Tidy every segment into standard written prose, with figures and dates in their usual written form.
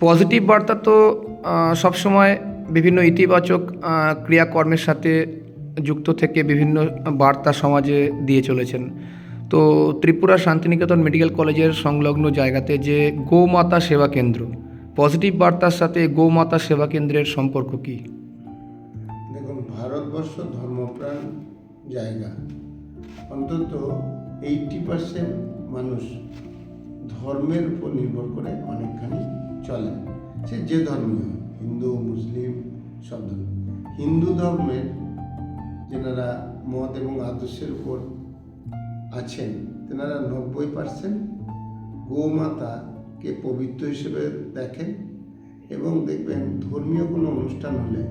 Positive বার্তা তো সবসময় বিভিন্ন ইতিবাচক ক্রিয়াকর্মের সাথে যুক্ত থেকে বিভিন্ন বার্তা সমাজে দিয়ে চলেছেন। তো ত্রিপুরা শান্তিনিকেতন মেডিকেল কলেজের সংলগ্ন জায়গাতে যে গোমাতা সেবা কেন্দ্র, পজিটিভ বার্তার সাথে গোমাতা সেবা কেন্দ্রের সম্পর্ক কী? দেখুন, ভারতবর্ষ ধর্মপ্রাণ জায়গা। অন্তত 80% মানুষ ধর্মের উপর নির্ভর করে অনেকখানি চলে, সে যে ধর্মীয়, হিন্দু মুসলিম সব ধর্ম। হিন্দু ধর্মের যেনারা মত এবং আদর্শের উপর আছেন তেনারা 90% গোমাতাকে পবিত্র হিসেবে দেখেন, এবং দেখবেন ধর্মীয় কোনো অনুষ্ঠান হলে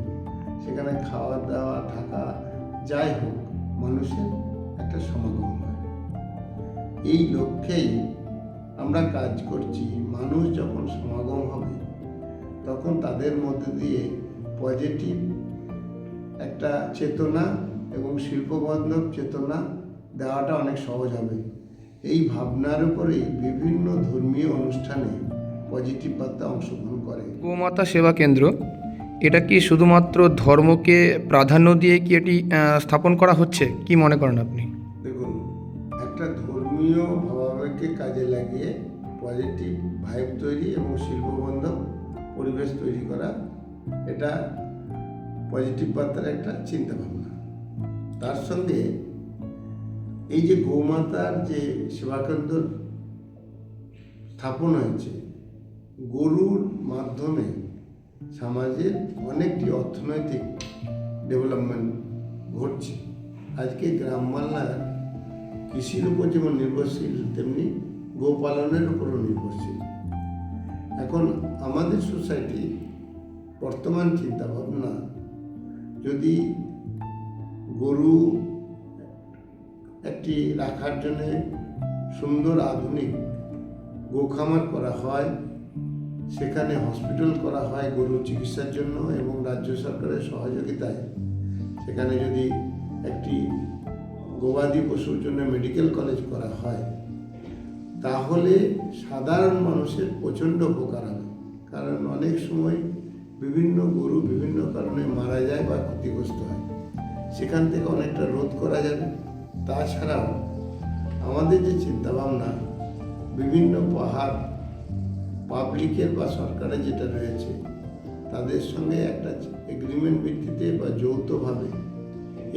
সেখানে খাওয়া দাওয়া থাকা যাই হোক, মানুষের একটা সমাগম হয়। এই লক্ষ্যেই আমরা কাজ করছি। মানুষ যখন সমাগম হবে তখন তাদের মধ্যে দিয়ে পজিটিভ একটা চেতনা এবং শিল্পবান্ধব চেতনা দেওয়াটা অনেক সহজ হবে। এই ভাবনার উপরেই বিভিন্ন ধর্মীয় অনুষ্ঠানে পজিটিভ বার্তা অংশগ্রহণ করে। গোমাতা সেবা কেন্দ্র, এটা কি শুধুমাত্র ধর্মকে প্রাধান্য দিয়ে কি এটি স্থাপন করা হচ্ছে, কি মনে করেন আপনি? দেখুন, একটা ধর্মীয় ভাবাবেগকে কাজে লাগিয়ে পজিটিভ ভাইব তৈরি এবং শিল্পবান্ধব পরিবেশ তৈরি করা, এটা পজিটিভ বার্তার একটা চিন্তা ভাবনা। তার সঙ্গে এই যে গোমাতার যে সেবাকেন্দ্র স্থাপন হয়েছে, গরুর মাধ্যমে সমাজের অনেকটি অর্থনৈতিক ডেভেলপমেন্ট ঘটছে। আজকে গ্রাম বাংলার কৃষির উপর যেমন নির্ভরশীল, তেমনি গোপালনের উপরও নির্ভরশীল। এখন আমাদের সোসাইটি বর্তমান চিন্তাভাবনা, যদি গরু একটি রাখার জন্যে সুন্দর আধুনিক গোখামার করা হয়, সেখানে হসপিটাল করা হয় গরু চিকিৎসার জন্য, এবং রাজ্য সরকারের সহযোগিতায় সেখানে যদি একটি গবাদি পশুর জন্য মেডিকেল কলেজ করা হয়, তাহলে সাধারণ মানুষের প্রচণ্ড উপকার হবে। কারণ অনেক সময় বিভিন্ন গরু বিভিন্ন কারণে মারা যায় বা ক্ষতিগ্রস্ত হয়, সেখান থেকে অনেকটা রোধ করা যাবে। তাছাড়াও আমাদের যে চিন্তাভাবনা, বিভিন্ন পাহাড় পাবলিকের বা সরকারের যেটা রয়েছে, তাদের সঙ্গে একটা এগ্রিমেন্ট ভিত্তিতে বা যৌথভাবে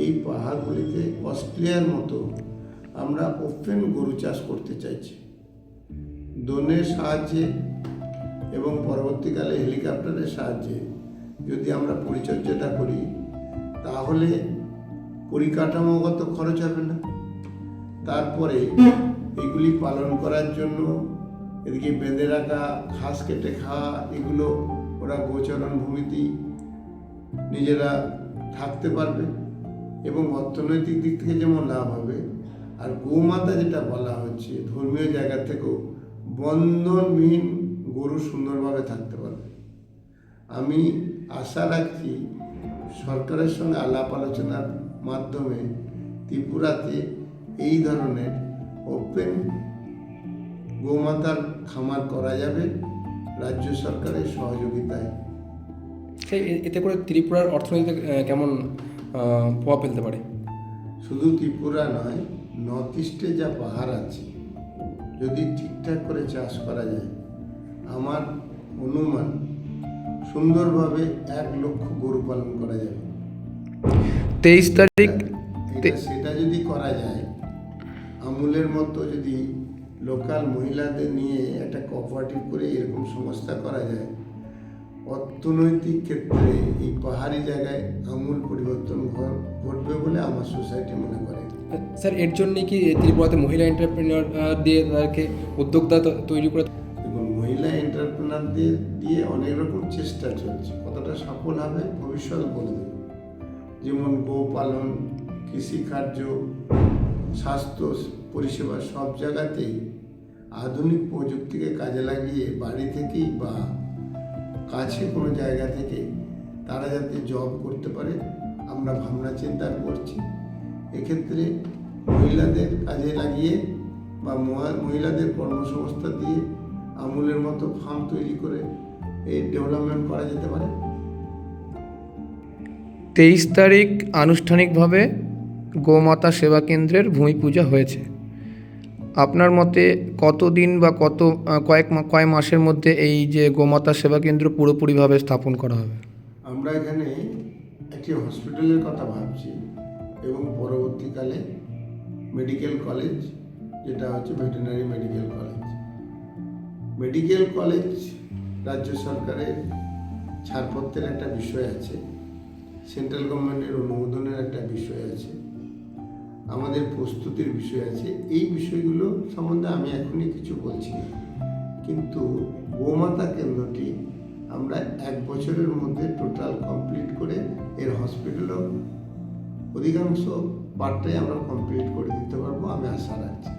এই পাহাড়গুলিতে অস্ট্রেলিয়ার মতো আমরা ওপেন গরু চাষ করতে চাইছি। ড্রোনের সাহায্যে এবং পরবর্তীকালে হেলিকপ্টারের সাহায্যে যদি আমরা পরিচর্যাটা করি, তাহলে পরিকাঠামোগত খরচ হবে না। তারপরে এগুলি পালন করার জন্য এদিকে বেঁধে রাখা, ঘাস কেটে খাওয়া, এগুলো ওরা গোচরণ ভূমিতেই নিজেরা থাকতে পারবে, এবং অর্থনৈতিক দিক থেকে যেমন লাভ হবে, আর গোমাতা যেটা বলা হচ্ছে ধর্মীয় জায়গা থেকেও বন্ধনবিহীন গরু সুন্দরভাবে থাকতে পারবে। আমি আশা রাখছি সরকারের সঙ্গে আলাপ আলোচনার মাধ্যমে ত্রিপুরাতে এই ধরনের ওপেন গোমাতার খামার করা যাবে রাজ্য সরকারের সহযোগিতায়। এতে করে ত্রিপুরার অর্থনীতিতে কেমন প্রভাব ফেলতে পারে? শুধু ত্রিপুরা নয়, নর্থ ইস্টে যা পাহাড় আছে, যদি ঠিকঠাক করে চাষ করা যায়, আমার অনুমান সুন্দরভাবে 1 লক্ষ গরু পালন করা যাবে। 23 তারিখ সেটা যদি করা যায়, আমুলের মতো যদি লোকাল মহিলাদের নিয়ে একটা কোঅপারেটিভ করে এরকম সংস্থা করা যায়, অর্থনৈতিক ক্ষেত্রে এই পাহাড়ি জায়গায় আমূল পরিবর্তন ঘটবে বলে আমার সোসাইটি মনে করে। স্যার, এর জন্য কি ত্রিপুরাতে মহিলা এন্টারপ্রেনিয়র দিয়ে তাদেরকে উদ্যোক্তা তৈরি করে? এবং মহিলা এন্টারপ্রেনারদের দিয়ে অনেক রকম চেষ্টা চলছে, কতটা সফল হবে ভবিষ্যৎ বলে দেবে। যেমন গোপালন, কৃষিকার্য, স্বাস্থ্য পরিষেবা, সব জায়গাতেই আধুনিক প্রযুক্তিকে কাজে লাগিয়ে বাড়ি থেকেই বা কাছে কোনো জায়গা থেকে তারা যাতে জব করতে পারে, আমরা ভাবনা চিন্তা করছি। এক্ষেত্রে মহিলাদের কাজে লাগিয়ে বা মহিলাদের কর্মসংস্থান দিয়ে আমুলের মতো ফার্ম তৈরি করে এই ডেভেলপমেন্ট করা যেতে পারে। 23 তারিখ আনুষ্ঠানিকভাবে গোমাতা সেবা কেন্দ্রের ভূমি পূজা হয়েছে। আপনার মতে কতদিন বা কয় মাসের মধ্যে এই যে গোমাতা সেবা কেন্দ্র পুরোপুরিভাবে স্থাপন করা হবে? আমরা এখানে একটি হসপিটালের কথা ভাবছি এবং পরবর্তীকালে মেডিকেল কলেজ, যেটা হচ্ছে veterinary medical college. Medical college রাজ্য সরকারের ছাড়পত্রের একটা বিষয় আছে, সেন্ট্রাল গভর্নমেন্টের অনুমোদনের একটা বিষয় আছে, আমাদের প্রস্তুতির বিষয় আছে। এই বিষয়গুলো সম্বন্ধে আমি এখনই কিছু বলছি না, কিন্তু গোমাতা কেন্দ্রটি আমরা 1 বছরের মধ্যে টোটাল কমপ্লিট করে এর হসপিটালও অধিকাংশ পার্টটাই আমরা কমপ্লিট করে দিতে পারবো, আমি আশা রাখছি।